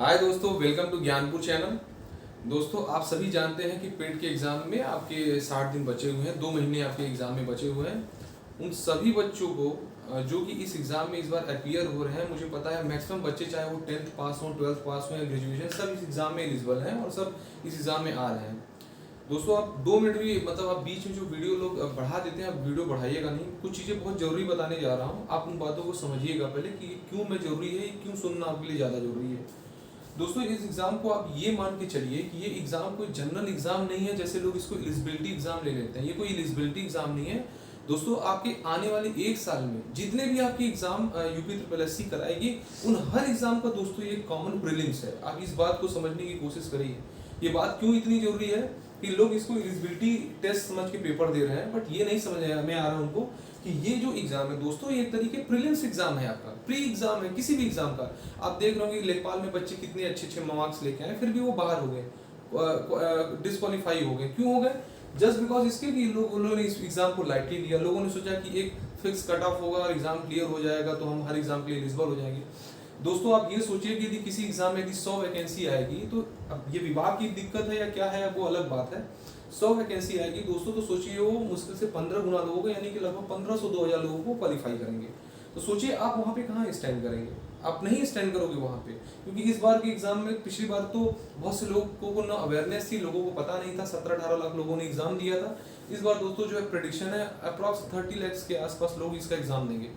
हाय दोस्तों, welcome to Gyanpur channel. दोस्तों, आप सभी जानते हैं कि पेट के एग्ज़ाम में आपके 60 दिन बचे हुए हैं, 2 महीने आपके एग्ज़ाम में बचे हुए हैं। उन सभी बच्चों को जो कि इस एग्ज़ाम में इस बार अपीयर हो रहे हैं, मुझे पता है मैक्सिमम बच्चे चाहे वो 10th पास हो, 12th पास हो या ग्रेजुएशन, सब इस एग्ज़ाम में एलिजिबल हैं और सब इस एग्ज़ाम में आ रहे हैं। दोस्तों, आप 2 मिनट भी आप बीच में जो वीडियो लोग बढ़ा देते हैं, आप वीडियो बढ़ाइएगा नहीं। कुछ चीज़ें बहुत ज़रूरी बताने जा रहा हूँ, आप उन बातों को समझिएगा पहले कि क्यों मैं ज़रूरी है, क्यों सुनना आपके लिए ज़्यादा ज़रूरी है। दोस्तों, इस एग्ज़ाम को आप ये मान के चलिए कि ये एग्ज़ाम कोई जनरल एग्ज़ाम नहीं है, जैसे लोग इसको एलिजिबिलिटी एग्ज़ाम ले लेते हैं। ये कोई एलिजिबिलिटी एग्ज़ाम नहीं है। दोस्तों, आपके आने वाले 1 साल में जितने भी आपके एग्ज़ाम यूपी ट्रिपल एससी कराएगी, उन हर एग्ज़ाम का दोस्तों ये कॉमन प्रीलिम्स है। आप इस बात को समझने की कोशिश करिए। ये बात क्यों इतनी ज़रूरी है कि लोग इसको एलिजिबिलिटी टेस्ट समझ के पेपर दे रहे हैं, बट ये नहीं समझ में आ रहा है उनको कि ये जो एग्जाम है दोस्तों, ये एक तरीके प्रीलिम्स एग्जाम है, आपका प्री एग्जाम है किसी भी एग्जाम का। आप देख रहे होंगे लेखपाल में बच्चे कितने अच्छे अच्छे मार्क्स लेके आए, फिर भी वो बाहर हो गए, डिस्क्वालीफाई हो गए। क्यों हो गए? जस्ट बिकॉज इसके कि लोगों ने इस एग्जाम को लाइटली लिया। लोगों ने सोचा कि एक फिक्स कट ऑफ होगा और एग्जाम क्लियर हो जाएगा तो हम हर एग्जाम के लिए एलिजिबल हो जाएंगे। दोस्तों, आप ये सोचिए कि यदि किसी एग्जाम में यदि 100 वैकेंसी आएगी, तो अब ये विभाग की दिक्कत है या क्या है वो अलग बात है। 100 वैकेंसी आएगी दोस्तों, तो सोचिए वो मुश्किल से 15 गुना लोगों को, यानी कि लगभग 1500-2000 लोगों को क्वालिफाई करेंगे। तो सोचिए आप वहाँ पे कहाँ स्टैंड करेंगे? आप नहीं स्टैंड करोगे वहाँ पे, क्योंकि इस बार के एग्जाम में पिछली बार तो बहुत से लोगों को ना अवेयरनेस थी, लोगों को पता नहीं था। 17-18 लाख लोगों ने एग्जाम दिया था। इस बार दोस्तों जो है प्रेडिक्शन है अप्रॉक्स 30 लाख के आसपास लोग इसका एग्जाम देंगे।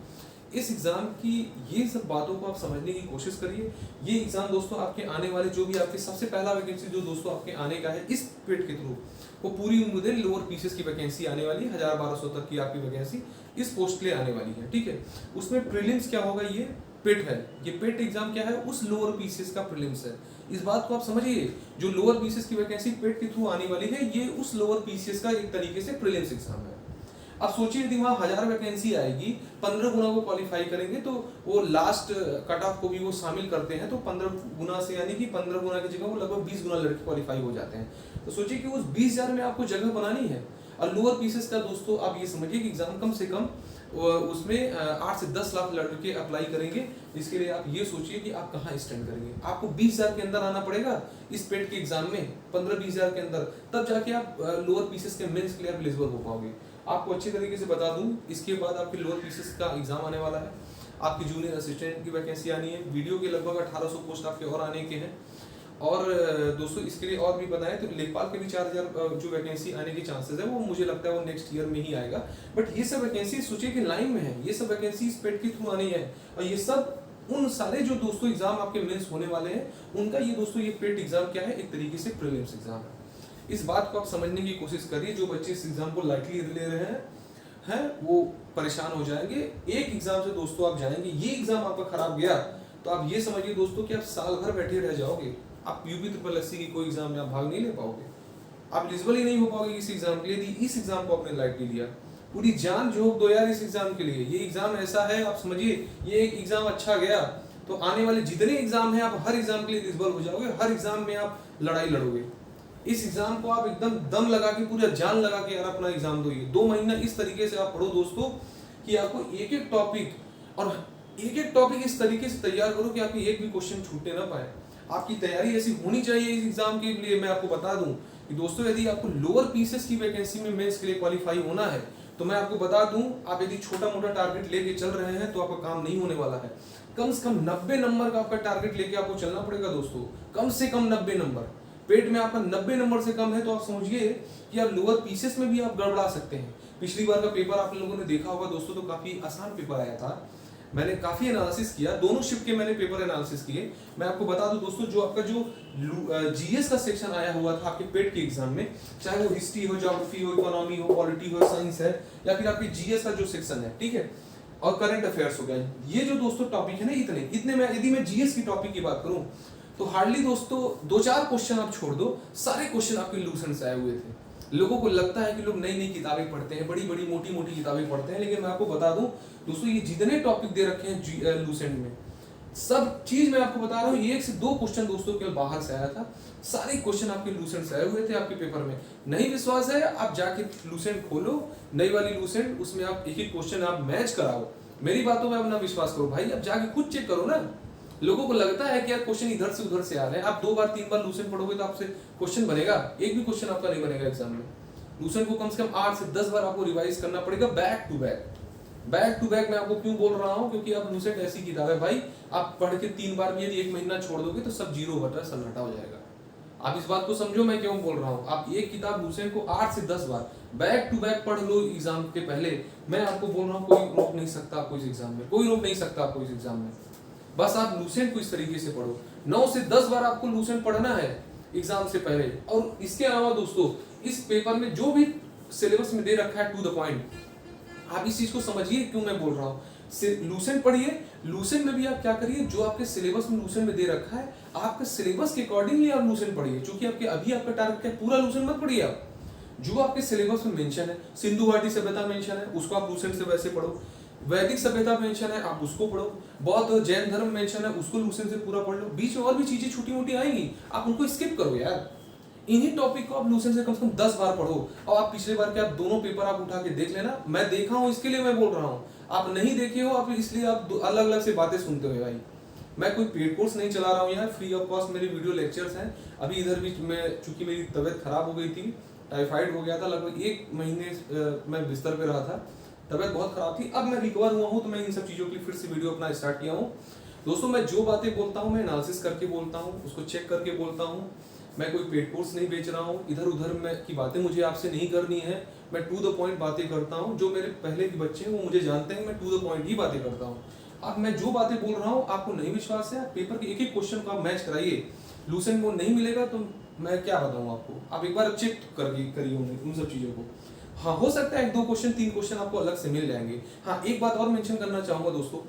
इस एग्जाम की ये सब बातों को आप समझने की कोशिश करिए। ये एग्जाम दोस्तों आपके आने वाले जो भी आपके सबसे पहला वैकेंसी जो दोस्तों आपके आने का है इस पेट के थ्रू, वो पूरी उम्मीद है लोअर पीसेस की वैकेंसी आने वाली है। 1000-1200 तक की आपकी वैकेंसी इस पोस्ट के लिए आने वाली है, ठीक है। उसमें प्रीलिम्स क्या होगा? ये पेट है। ये पेट एग्जाम क्या है? उस लोअर पीसेस का प्रीलिम्स है। इस बात को आप समझिए, जो लोअर पीसेस की वैकेंसी पेट के थ्रू आने वाली है, ये उस लोअर पीसेस का एक तरीके से प्रीलिम्स एग्जाम है। अब सोचिए यदि वहाँ 1000 वैकेंसी आएगी, 15 गुना को क्वालिफाई करेंगे, तो वो लास्ट कट ऑफ को भी वो शामिल करते हैं, तो 15 गुना से यानी कि 15 गुना की जगह वो लगभग 20 गुना लड़के क्वालिफाई हो जाते हैं। तो सोचिए कि उस 20,000 में आपको जगह बनानी है। और लोअर पीसेस का दोस्तों आप ये समझिए कि एग्जाम कम से कम उसमें 8 से 10 लाख लड़के अप्लाई करेंगे। इसके लिए आप ये सोचिए कि आप कहाँ स्टैंड करेंगे। आपको 20,000 के अंदर आना पड़ेगा इस पेट के एग्जाम में, 15-20,000 के अंदर, तब जाके आप लोअर पीसेस के मेंस के लिए एलिजिबल हो पाओगे। आपको अच्छे तरीके से बता दूं, इसके बाद आपके लोअर पीसेस का एग्जाम आने वाला है। आपकी जूनियर असिस्टेंट की वैकेंसी आनी है। वीडियो के लगभग 1800 पोस्ट आपके और आने के हैं। और दोस्तों इसके लिए और भी बताएं तो लेखपाल के भी 4000 जो वैकेंसी आने के चांसेस है, वो मुझे लगता है वो नेक्स्ट ईयर में ही आएगा। बट ये सब वैकेंसी सोचिए कि लाइन में है, ये सब वैकेंसी इस पेट के थ्रू आनी है। और ये सब उन सारे जो दोस्तों एग्जाम आपके मेंस होने वाले हैं, उनका ये दोस्तों ये पेट एग्जाम क्या है? एक तरीके से प्रीलिम्स एग्जाम है। इस बात को आप समझने की कोशिश करिए। जो बच्चे इस एग्जाम को लाइटली ले रहे हैं वो परेशान हो जाएंगे। एक एग्जाम से दोस्तों आप जाएंगे, ये एग्जाम आपका खराब गया तो आप ये समझिए दोस्तों कि आप साल भर बैठे रह जाओगे। आप यूपी ट्रिपल एससी की कोई एग्जाम में आप भाग नहीं ले पाओगे, आप एलिजिबल ही नहीं हो पाओगे इस एग्जाम के लिए। इस एग्जाम को आपने लाइटली लिया, पूरी जान झोंक दो यार इस एग्जाम के लिए। ये एग्जाम ऐसा है, आप समझिए ये एक एग्जाम अच्छा गया तो आने वाले जितने एग्जाम हैं आप हर एग्जाम के लिए एलिजिबल हो जाओगे। हर एग्जाम में आप लड़ाई लड़ोगे। इस एग्जाम को आप एकदम दम लगा के, पूरा जान लगा के यार अपना एग्जाम दो। ये 2 महीना इस तरीके से आप पढ़ो दोस्तों कि आपको एक एक टॉपिक इस तरीके से तैयार करो कि आपकी एक भी क्वेश्चन छूटने ना पाए। आपकी तैयारी ऐसी होनी चाहिए इस एग्जाम के लिए। मैं आपको बता दूं कि दोस्तों यदि आपको लोअर पीसेस की वैकेंसी में मेंस के लिए क्वालिफाई होना है, तो मैं आपको बता दूं, आप यदि छोटा मोटा टारगेट लेके चल रहे हैं तो आपका काम नहीं होने वाला है। कम से कम 90 नंबर का आपका टारगेट लेके आपको चलना पड़ेगा दोस्तों। कम से कम 90 नंबर। पेट में आपका 90 नंबर से कम है तो आप समझिए कि आप लोअर पीसेस में भी आप गड़बड़ा सकते हैं। पिछली बार का पेपर आप लोगों ने देखा होगा दोस्तों, तो काफी आसान पेपर आया था। मैंने काफी एनालिसिस किया, दोनों शिफ्ट के मैंने पेपर एनालिसिस किए। मैं आपको बता दूं दोस्तों, जो आपका जो जीएस का सेक्शन आया हुआ था आपके पेट के एग्जाम में, चाहे वो हिस्ट्री हो, ज्योग्राफी हो, इकोनॉमी हो, पॉलिटी हो, साइंस है, या फिर आपकी जीएस का जो सेक्शन है, ठीक है, और करंट अफेयर्स हो गया, ये जो दोस्तों टॉपिक है ना, इतने में यदि मैं जीएस की टॉपिक की बात करूं तो हार्डली दोस्तों 2-4 क्वेश्चन आप छोड़ दो, सारे क्वेश्चन आपके लूसेंट से आए हुए थे। लोगों को लगता है कि लोग नई नई किताबें पढ़ते हैं, बड़ी बड़ी मोटी मोटी किताबें पढ़ते हैं, लेकिन मैं आपको बता दूं दोस्तों, ये जितने टॉपिक दे रखे हैं लूसेंट में, सब चीज मैं आपको बता रहा हूँ, 1 से 2 क्वेश्चन दोस्तों केवल बाहर से आया था। सारे क्वेश्चन आपके लूसेंट से आए हुए थे आपके पेपर में। नहीं विश्वास है, आप जाके लूसेंट खोलो, नई वाली लूसेंट, उसमें आप एक एक क्वेश्चन आप मैच कराओ। मेरी बातों में अपना विश्वास करो भाई, अब जाके खुद चेक करो ना। लोगों को लगता है कि यार क्वेश्चन इधर से उधर से आ रहे हैं, आप 2 बार 3 बार लूसेंट पढ़ोगे तो आपसे क्वेश्चन बनेगा? एक भी क्वेश्चन आपका नहीं बनेगा एग्जाम में। लूसेंट को कम से कम 8 से 10 बार आपको रिवाइज करना पड़ेगा, back to back. Back to back मैं आपको क्यों बोल रहा हूँ, क्योंकि आप लूसेंट ऐसी किताब है भाई, आप पढ़ के 3 बार भी यदि 1 महीना छोड़ दोगे तो सब जीरो बटा सन्नाटा हो जाएगा। आप इस बात को समझो मैं क्यों बोल रहा हूँ। आप एक किताब लूसेंट को 8 से 10 बार बैक टू बैक पढ़ लो एग्जाम के पहले, मैं आपको बोल रहा हूँ कोई रोक नहीं सकता आपको इस एग्जाम में, कोई रोक नहीं सकता आपको इस एग्जाम में। बस आप लूसेंट को इस तरीके से पढ़ो, 9 से 10 बार आपको लूसेंट पढ़ना है एग्जाम से पहले। और इसके अलावा दोस्तों इस पेपर में जो भी सिलेबस में दे रखा है टू द पॉइंट, आप इस चीज को समझिए क्यों मैं बोल रहा हूँ। लूसेंट पढ़िए, लूसेंट में भी आप क्या करिए, जो आपके सिलेबस में लूसेंट में दे रखा है आपके सिलेबस के अकॉर्डिंगली आप लूसेंट पढ़िए। क्योंकि आपके अभी आपका टारगेट क्या, पूरा लूसेंट मत पढ़िए आप, जो आपके सिलेबस में मेंशन है, सिंधु घाटी सभ्यता मेंशन है उसको आप लूसेंट से वैसे पढ़ो, वैदिक सभ्यता मेंशन है आप उसको पढ़ो, बौद्ध जैन धर्म मेंशन है उसको लूसेंट से पूरा पढ़ लो। बीच में और भी चीजें छोटी मोटी आएंगी, आप उनको स्किप करो यार। इन्हीं टॉपिक को आप लूसेंट से कम 10 बार पढ़ो। और आप पिछले बार के आप दोनों पेपर आप उठा के देख लेना, मैं देखा हूं इसके लिए मैं बोल रहा हूं, आप नहीं देखे हो आप इसलिए आप अलग अलग से बातें सुनते हो भाई। मैं कोई पेड कोर्स नहीं चला रहा हूँ यार, फ्री ऑफ कॉस्ट मेरे वीडियो लेक्चर्स हैं। अभी इधर भी मैं, चूंकि मेरी तबीयत खराब हो गई थी, टाइफाइड हो गया था, लगभग 1 महीने मैं बिस्तर पे रहा था, तबीयत बहुत खराब थी। अब मैं रिकवर हुआ हूँ तो मैं इन सब चीज़ों के लिए फिर से वीडियो अपना स्टार्ट किया हूँ। दोस्तों मैं जो बातें बोलता हूँ मैं एनालिसिस करके बोलता हूँ, उसको चेक करके बोलता हूँ। मैं कोई पेड कोर्स नहीं बेच रहा हूँ, इधर उधर में की बातें मुझे आपसे नहीं करनी है। मैं टू द पॉइंट बातें करता हूँ, जो मेरे पहले के बच्चे हैं वो मुझे जानते हैं, मैं टू द पॉइंट ही बातें करता हूँ। अब मैं जो बातें बोल रहा हूँ आपको नहीं विश्वास है, पेपर के एक एक क्वेश्चन को आप मैच कराइए, लूसेंट वो नहीं मिलेगा तो मैं क्या बताऊँ आपको, आप एक बार चेक करिए उन सब चीज़ों को। हाँ हो सकता है 1 2 क्वेश्चन 3 क्वेश्चन आपको अलग से मिल जाएंगे। हाँ एक बात और मेंशन करना चाहूंगा दोस्तों,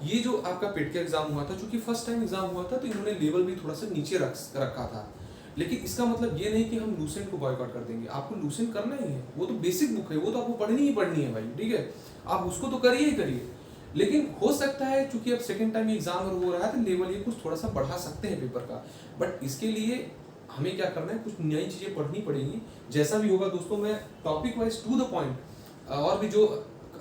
ये जो आपका पेट का एग्जाम हुआ था, चूंकि फर्स्ट टाइम एग्जाम हुआ था तो इन्होंने लेवल भी थोड़ा सा नीचे रखा था, लेकिन इसका मतलब ये नहीं कि हम लूसेंट को बॉयकॉट कर देंगे। आपको लूसेंट करना ही है, वो तो बेसिक बुक है, वो तो आपको पढ़नी ही पढ़नी है भाई, ठीक है, आप उसको तो करिए ही करिए। लेकिन हो सकता है चूंकि अब सेकंड टाइम एग्जाम हो रहा है तो लेवल ये कुछ थोड़ा सा बढ़ा सकते हैं पेपर का, बट इसके लिए हमें क्या करना है, कुछ नई चीजें पढ़नी पड़ेंगी। जैसा भी होगा दोस्तों मैं topic wise to the point, और भी जो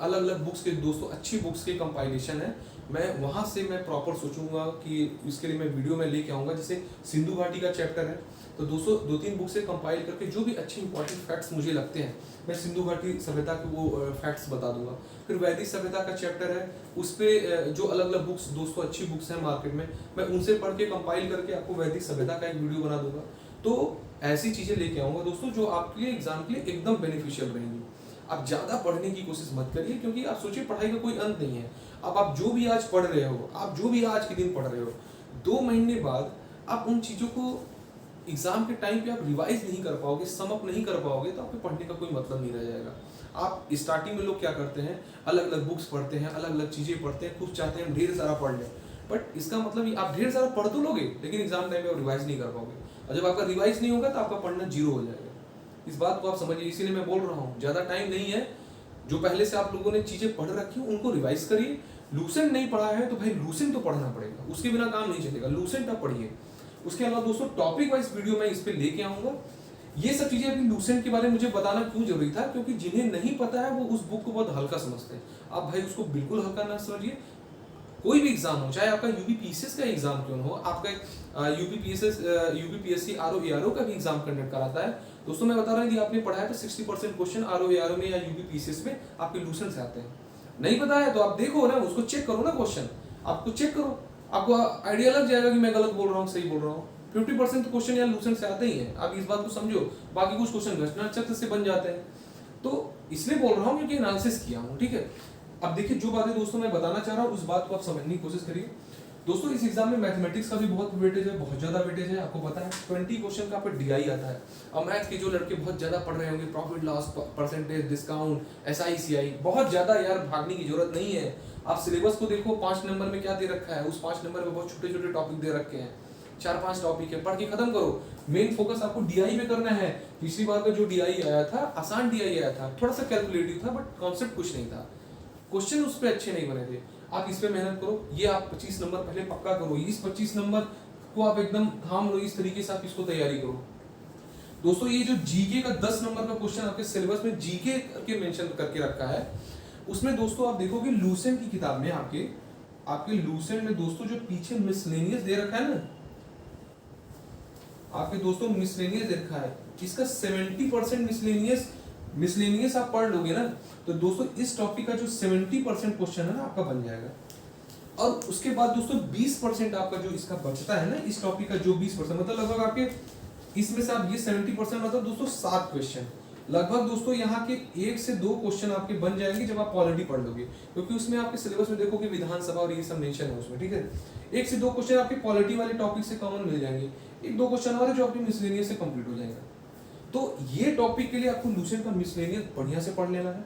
अलग अलग बुक्स के दोस्तों अच्छी बुक्स के कंपाइलेशन है, मैं वहां से मैं प्रॉपर सोचूंगा कि इसके लिए मैं वीडियो में लेके आऊंगा। जैसे सिंधु घाटी का चैप्टर है तो दोस्तों 2-3 बुक से कंपाइल करके जो भी अच्छे इंपॉर्टेंट फैक्ट्स मुझे लगते हैं मैं सिंधु घाटी सभ्यता के वो फैक्ट्स बता दूंगा। फिर वैदिक सभ्यता का चैप्टर है, उस पर जो अलग अलग बुक्स दोस्तों अच्छी बुक्स हैं मार्केट में, मैं उनसे पढ़ के कंपाइल करके आपको वैदिक सभ्यता का एक वीडियो बना दूंगा। तो ऐसी चीजें लेके आऊंगा दोस्तों जो आपके लिए एग्जाम के लिए एकदम बेनिफिशियल रहेंगी। आप ज्यादा पढ़ने की कोशिश मत करिए, क्योंकि आप सोचिए पढ़ाई का कोई अंत नहीं है। अब आप जो भी आज पढ़ रहे हो, आप जो भी आज के दिन पढ़ रहे हो, 2 महीने बाद आप उन चीजों को एग्जाम के टाइम पे आप रिवाइज नहीं कर पाओगे, समअप नहीं कर पाओगे, तो आपके पढ़ने का कोई मतलब नहीं रह जाएगा। आप स्टार्टिंग में लोग क्या करते हैं, अलग अलग बुक्स पढ़ते हैं, अलग अलग चीजें पढ़ते हैं, कुछ चाहते हैं ढेर सारा पढ़ लें, बट इसका मतलब आप ढेर सारा पढ़ तो लोगे लेकिन एग्जाम टाइम में आप रिवाइज नहीं कर पाओगे, और जब आपका रिवाइज नहीं होगा तो आपका पढ़ना जीरो हो जाएगा। इस बात को आप समझिए, इसीलिए मैं बोल रहा हूँ ज्यादा टाइम नहीं है, जो पहले से आप लोगों ने चीजें पढ़ रखी हैं उनको रिवाइज करिए। लूसेंट नहीं पढ़ा है तो भाई लूसेंट तो पढ़ना पड़ेगा, उसके बिना काम नहीं चलेगा, लूसेंट आप पढ़िए। उसके अलावा दोस्तों टॉपिक वाइज वीडियो मैं इस पे लेके आऊंगा। ये सब चीजें अभी लूसेंट के बारे में मुझे बताना क्यों जरूरी था, क्योंकि जिन्हें नहीं पता है वो उस बुक को बहुत हल्का समझते हैं। आप भाई उसको बिल्कुल हल्का ना समझिए। कोई भी एग्जाम हो, चाहे आपका यूपीपीएससी का एग्जाम क्यों ना हो, आपका यूपीपीएससी आरओ का भी एग्जाम कंडक्ट कराता है दोस्तों। मैं बता रहा हूँ यदि आपने पढ़ा है तो 60% क्वेश्चन आरओ में या यूपीपीएससी में आपके लूसेंट से आते हैं। नहीं पता है तो आप देखो ना, उसको चेक करो ना, क्वेश्चन आपको चेक करो, आपको आइडिया लग जाएगा कि मैं गलत बोल रहा हूँ सही बोल रहा हूँ। 50% क्वेश्चन या लूसेंट से आते ही हैं, आप इस बात को समझो। बाकी कुछ क्वेश्चन घटना चक्र से बन जाते हैं, तो इसलिए बोल रहा हूँ क्योंकि एनालिसिस किया हूँ, ठीक है। अब देखिए जो बातें दोस्तों मैं बताना चाह रहा हूँ उस बात को आप समझने की कोशिश करिए। दोस्तों इस एग्जाम में मैथमेटिक्स का भी बहुत वेटेज है, बहुत ज्यादा वेटेज है, आपको पता है 20 क्वेश्चन का पर डीआई आता है। और मैथ के जो लड़के बहुत ज्यादा पढ़ रहे होंगे, प्रॉफिट लॉस, परसेंटेज, डिस्काउंट, एसआईसीआई, बहुत ज्यादा यार भागने की जरूरत नहीं है। आप सिलेबस को देखो, 5 नंबर में क्या दे रखा है, उस 5 नंबर में बहुत छोटे छोटे टॉपिक दे रखे हैं, 4-5 टॉपिक है, पढ़ के खत्म करो। मेन फोकस आपको डीआई में करना है। पिछली बार का जो डीआई आया था, आसान डीआई आया था, थोड़ा सा कैलकुलेटिव था, बट कॉन्सेप्ट कुछ नहीं था, क्वेश्चन उस पर अच्छे नहीं बने थे। आप इस पे मेहनत करो, ये आप 25 नंबर पहले पक्का करो, इस 25 नंबर को आप एकदम थाम लो, इस तरीके से आप इसको तैयारी करो। दोस्तों ये जो जीके का 10 नंबर का क्वेश्चन आपके सिलेबस में जीके के मेंशन करके रखा है, उसमें दोस्तों आप देखोगे लूसेंट की किताब में आपके आपके लूसेंट में दोस्तों जो पीछे मिसलेनियस दे रखा है ना, आपके दोस्तों मिसलेनियस दे रखा है, इसका 70% मिसलेनियस आप पढ़ लोगे ना, तो दोस्तों इस टॉपिक का जो 70% क्वेश्चन है ना आपका बन जाएगा। और उसके बाद दोस्तों 20% आपका जो इसका बचता है ना इस टॉपिक का, जो 20% मतलब लगभग आपके इसमें से आप ये 70% मतलब दोस्तों 7 क्वेश्चन लगभग दोस्तों यहाँ के 1 से 2 क्वेश्चन आपके बन जाएंगे जब आप पॉलिटी पढ़ लोगे, क्योंकि उसमें आपके सिलेबस में देखोगे विधानसभा और ये सब मेंशन है उसमें, ठीक है। 1 से 2 क्वेश्चन आपके पॉलिटी वाले टॉपिक से कॉमन मिल जाएंगे, 1-2 क्वेश्चन और जो आपके मिसलेनियस से कंप्लीट हो जाएगा। तो ये टॉपिक के लिए आपको लूसेंट का मिसलेनियस बढ़िया से पढ़ लेना है।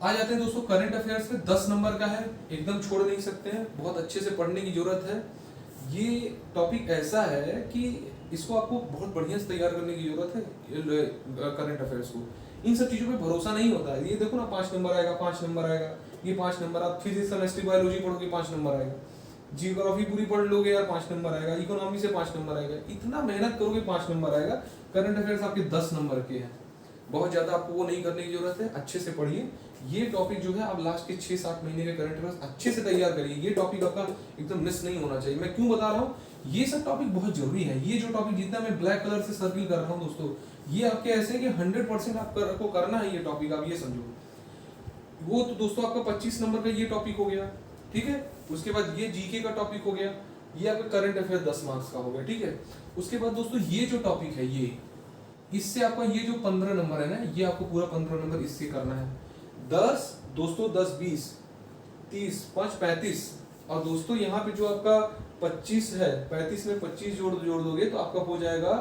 आ जाते हैं दोस्तों करंट अफेयर्स पे, 10 नंबर का है, एकदम छोड़ नहीं सकते हैं, बहुत अच्छे से पढ़ने की जरूरत है। ये टॉपिक ऐसा है कि इसको आपको बहुत बढ़िया से तैयार करने की जरूरत है करंट अफेयर्स को। इन सब चीजों पे भरोसा नहीं होता है। ये देखो ना 5 नंबर आएगा, 5 नंबर आएगा, ये 5 नंबर, आप फिजिक्स केमिस्ट्री बायोलॉजी पढ़ोगे 5 नंबर आएगा, जियोग्राफी पूरी पढ़ लोगे यार 5 नंबर आएगा, इकोनॉमी से 5 नंबर आएगा, इतना मेहनत करोगे 5 नंबर आएगा। करंट अफेयर्स आपके 10 नंबर के हैं, बहुत ज्यादा आपको वो नहीं करने की जरूरत है, अच्छे से पढ़िए। ये टॉपिक जो है आप लास्ट के 6-7 महीने के करंट अफेयर्स अच्छे से तैयार करिए, ये टॉपिक आपका एकदम मिस नहीं होना चाहिए। मैं क्यों बता रहा हूँ, ये सब टॉपिक बहुत जरूरी है। ये जो टॉपिक जितना मैं ब्लैक कलर से सर्किल कर रहा हूँ दोस्तों, ये आपके ऐसे है कि 100% आपको करना है ये टॉपिक, आप ये समझो। वो तो दोस्तों आपका 25 नंबर का ये टॉपिक हो गया, ठीक है। उसके बाद ये जीके का टॉपिक हो गया, ये आपका करंट अफेयर 10 मार्क्स का हो गया, ठीक है। उसके बाद दोस्तों ये जो टॉपिक है ये, इससे आपका ये जो 15 नंबर है ना, ये आपको पूरा 15 नंबर इससे करना है। 10 दोस्तों 10 20 30 5 35, और दोस्तों यहाँ पे जो आपका 25 है, 35 में 25 जोड़ दोगे तो आपका हो जाएगा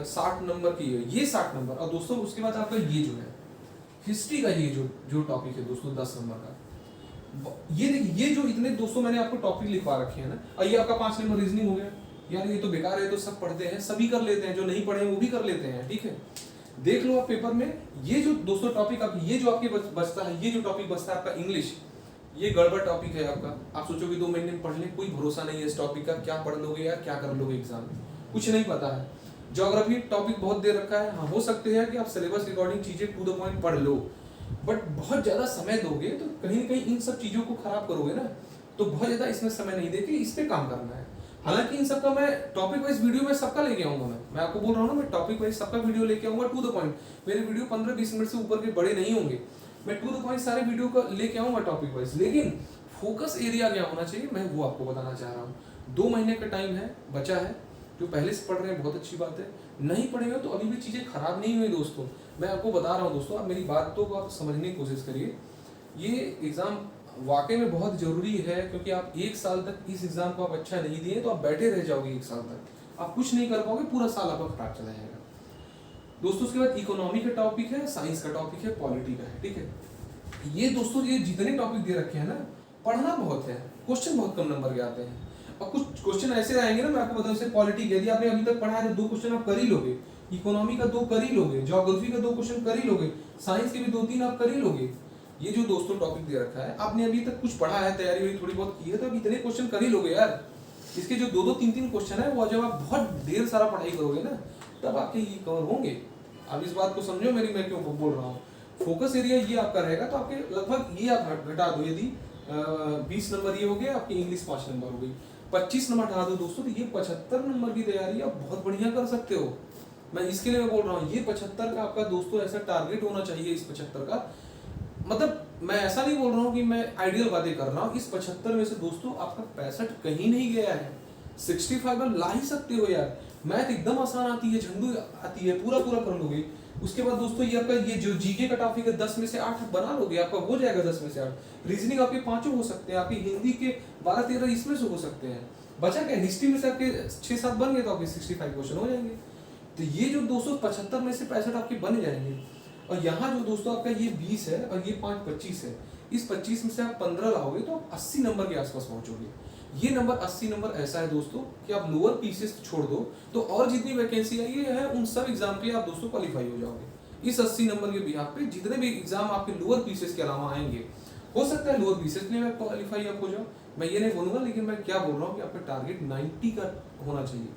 60 नंबर की है, ये 60 नंबर। और दोस्तों उसके बाद आपका ये जो है हिस्ट्री का, ये जो टॉपिक है दोस्तों 10 नंबर का, ये देखिए, ये जो इतने दोस्तों मैंने आपको टॉपिक लिखवा रखे हैं ना, और ये आपका 5 नंबर रीजनिंग हो गया। यार ये तो बेकार है, तो सब पढ़ते हैं, सभी कर लेते हैं, जो नहीं पढ़े वो भी कर लेते हैं, ठीक है। देख लो आप पेपर में, ये जो दोस्तों टॉपिक आप, ये जो आपके बचता है, ये जो टॉपिक बचता है आपका इंग्लिश, ये गड़बड़ टॉपिक है आपका। आप सोचोगे 2 महीने में पढ़ लें, कोई भरोसा नहीं है इस टॉपिक का, क्या पढ़ लोगे यार, क्या कर लोगे एग्जाम में, कुछ नहीं पता है। ज्योग्राफी टॉपिक बहुत दे रखा है, हाँ हो सकते हैं कि आप सिलेबस रिकॉर्डिंग चीजें टू द पॉइंट पढ़ लो, बट बहुत ज्यादा समय दोगे तो कहीं ना कहीं इन सब चीजों को खराब करोगे ना, तो बहुत ज्यादा इसमें समय नहीं देके इस पे काम करना है। हालांकि इन सबका मैं टॉपिक वाइज वीडियो में सबका लेके आऊंगा, मैं आपको बोल रहा हूँ ना, मैं टॉपिक वाइज सबका वीडियो लेके आऊंगा टू द पॉइंट। मेरे वीडियो 15-20 मिनट से ऊपर के बड़े नहीं होंगे, मैं टू द पॉइंट सारे वीडियो को लेके आऊंगा टॉपिक वाइज। लेकिन फोकस एरिया क्या होना चाहिए मैं वो आपको बताना चाह रहा हूँ। 2 महीने का टाइम है बचा है, जो पहले से पढ़ रहे हैं बहुत अच्छी बात है, नहीं पढ़ेंगे तो अभी भी चीजें खराब नहीं हुई दोस्तों। मैं आपको बता रहा हूँ दोस्तों, आप मेरी बात को आप समझने की कोशिश करिए। ये एग्जाम वाकई में बहुत जरूरी है, क्योंकि आप 1 साल तक इस एग्जाम को आप अच्छा नहीं दिए तो आप बैठे रह जाओगे 1 साल तक, आप कुछ नहीं कर पाओगे, पूरा साल आपका खराब चला जाएगा दोस्तों। उसके बाद इकोनॉमी का टॉपिक है, साइंस का टॉपिक है, पॉलिटी का है, ठीक है। ये दोस्तों ये जितने टॉपिक दे रखे हैं ना, पढ़ना बहुत है, क्वेश्चन बहुत कम नंबर के आते हैं। और कुछ क्वेश्चन ऐसे आएंगे ना, मैं आपको बताऊं, जैसे पॉलिटी यदि आपने अभी तक पढ़ा है तो 2 क्वेश्चन आप कर ही लोगे, इकोनॉमी का 2 कर ही लोगे, ज्योग्राफी का 2 क्वेश्चन कर ही लोगे, साइंस के भी 2-3 आप कर ही लोगे। ये जो दोस्तों टॉपिक दे रखा है, आपने अभी तक कुछ पढ़ा है, तैयारी थोड़ी बहुत की है, तो अब इतने क्वेश्चन कर ही लोगे यार। इसके जो 2-2 3-3 क्वेश्चन है, वो जब आप बहुत ढेर सारा पढ़ाई करोगे ना, तब आपके ये कवर होंगे। अब इस बात को समझो मेरी, मैं क्यों बोल रहा हूँ। फोकस एरिया ये आपका रहेगा, तो आपके लगभग ये आप घटा दो, यदि 20 नंबर ये हो गया, आपकी इंग्लिश 5 नंबर हो गई, 25 नंबर हटा दो दोस्तों, तो ये 75 नंबर की तैयारी आप बहुत बढ़िया कर सकते हो। मैं इसके लिए मैं बोल रहा हूँ, ये 75 का आपका दोस्तों ऐसा टारगेट होना चाहिए। इस 75 का मतलब मैं ऐसा नहीं बोल रहा हूँ कि मैं आइडियल बातें कर रहा हूँ, इस 75 में से दोस्तों आपका 65 कहीं नहीं गया है, 65 ला ही सकते हो यार। मैथ एकदम आसान आती है, झंडू आती है, पूरा कर लोगे। उसके बाद दोस्तों ये आपका ये जो जीके का टॉपिक है, 10 में से 8 बना लोगे, आपका हो जाएगा 10 में से 8। रीजनिंग आपके 5 हो सकते हैं, आपकी हिंदी के 12-13 इसमें से हो सकते हैं। बचा क्या, हिस्ट्री में से आपके 6-7 बन गए तो आपके 65 क्वेश्चन हो जाएंगे। तो ये जो 275 में से 65 आपके बन जाएंगे। और यहाँ जो दोस्तों आपका ये 20 है और ये 5 25 है, इस 25 में से आप 15 लाओगे तो आप 80 नंबर के आसपास पहुंचोगे। ये नंबर 80 नंबर ऐसा है दोस्तों कि आप लोअर पीसेस छोड़ दो तो और जितनी वैकेंसी आई है उन सब एग्जाम के लिए आप दोस्तों क्वालिफाई हो जाओगे। इस 80 नंबर के बिहाफ पे जितने भी एग्जाम आपके लोअर पीसेस के अलावा आएंगे, हो सकता है लोअर पीसेस में क्वालिफाई आप हो जाओ, मैं ये नहीं बोलूंगा, लेकिन मैं क्या बोल रहा हूँ कि आपका टारगेट 90 का होना चाहिए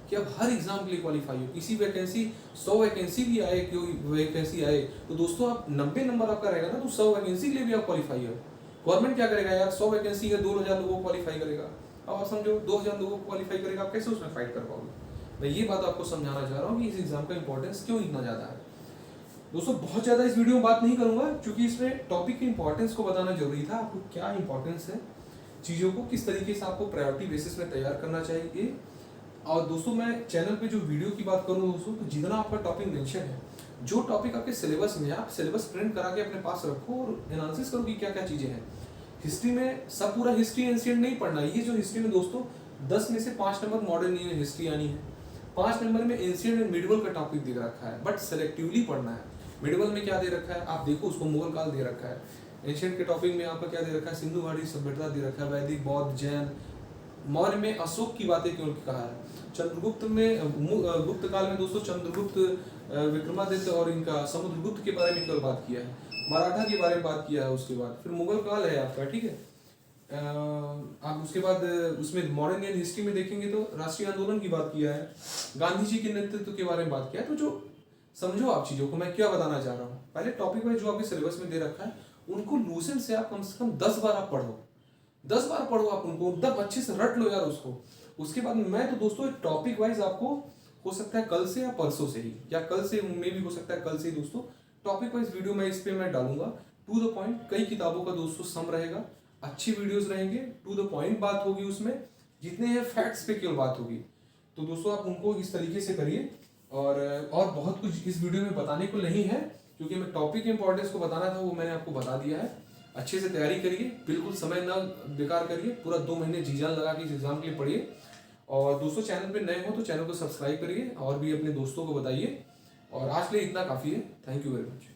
कि आप हर एग्जाम के लिए क्वालिफाई हो। किसी वैकेंसी 100 वैकेंसी भी आए, कोई वैकेंसी आए तो दोस्तों आप 90 नंबर आपका रहेगा ना, तो 100 वैकेंसी के लिए भी आप क्वालिफाई हो। गवर्नमेंट क्या करेगा यार, 100 वैकेंसी है, 2000 लोगों को क्वालिफाई करेगा। अब आप समझो 2000 लोगों को क्वालिफाई करेगा, आप कैसे उसमें फाइट कर पाओगे। मैं ये बात आपको समझाना चाह रहा हूँ कि इस एग्जाम का इंपॉर्टेंस क्यों इतना ज़्यादा है। दोस्तों बहुत ज़्यादा इस वीडियो में बात नहीं करूँगा, क्योंकि इसमें टॉपिक के इंपॉर्टेंस को बताना जरूरी था, आपको क्या इंपॉर्टेंस है, चीज़ों को किस तरीके से आपको प्रायोरिटी बेसिस में तैयार करना चाहिए। और दोस्तों मैं चैनल पे जो वीडियो की बात करूँ दोस्तों, तो जितना आपका टॉपिक मेंशन है, जो टॉपिक आपके सिलेबस में है, आप सिलेबस प्रिंट करा के अपने पास रखो और एनालिसिस करो कि क्या क्या चीज़ें हैं। हिस्ट्री में सब पूरा हिस्ट्री एंशिएंट नहीं पढ़ना, ये जो हिस्ट्री में दोस्तों 10 में से 5 नंबर मॉडर्न हिस्ट्री आनी है, 5 नंबर में एंशिएंट एंड मिडिवल का टॉपिक दिख रखा है, बट सेलेक्टिवली पढ़ना है। मिडिवल में क्या दे रखा है आप देखो, उसको मुगल काल दे रखा है। एंशिएंट के टॉपिक में आपका क्या दे रखा है, सिंधु घाटी सभ्यता दे रखा है, वैदिक, बौद्ध, जैन। मौर्य में अशोक की बातें क्यों कहा है, चंद्रगुप्त में गुप्त काल में दोस्तों चंद्रगुप्त, विक्रमादित्य और इनका समुद्रगुप्त के बारे में केवल बात किया है, मराठा के बारे में बात किया है। उसके बाद फिर मुगल काल है आपका, ठीक है। आप उसके बाद उसमें मॉडर्न इंडियन हिस्ट्री में देखेंगे तो राष्ट्रीय आंदोलन की बात किया है, गांधी जी के नेतृत्व के बारे में बात किया है। तो जो समझो आप चीजों को, मैं क्या बताना चाह रहा हूँ, पहले टॉपिक वाइज जो आपके सिलेबस में दे रखा है उनको लूसेंट से आप कम से कम 10 बार आप पढ़ो, 10 बार पढ़ो आप उनको, एकदम अच्छे से रट लो यार उसको। उसके बाद मैं तो दोस्तों टॉपिक वाइज आपको हो सकता है कल से या परसों से ही, या कल से में भी हो सकता है कल से ही दोस्तों टॉपिक वाइज वीडियो मैं इस पे मैं डालूंगा, टू द पॉइंट। कई किताबों का दोस्तों सम रहेगा, अच्छी वीडियोस रहेंगे, टू द पॉइंट बात होगी उसमें, जितने हैं फैक्ट्स पे केवल बात होगी। तो दोस्तों आप उनको इस तरीके से करिए। और बहुत कुछ इस वीडियो में बताने को नहीं है, क्योंकि मैं टॉपिक इंपॉर्टेंस को बताना था वो मैंने आपको बता दिया है। अच्छे से तैयारी करिए, बिल्कुल समय ना बेकार करिए, पूरा 2 महीने जी जान लगा के इस एग्जाम के लिए पढ़िए। और दोस्तों चैनल पे नए हो तो चैनल को सब्सक्राइब करिए और भी अपने दोस्तों को बताइए। और आज के लिए इतना काफ़ी है। Thank you very much.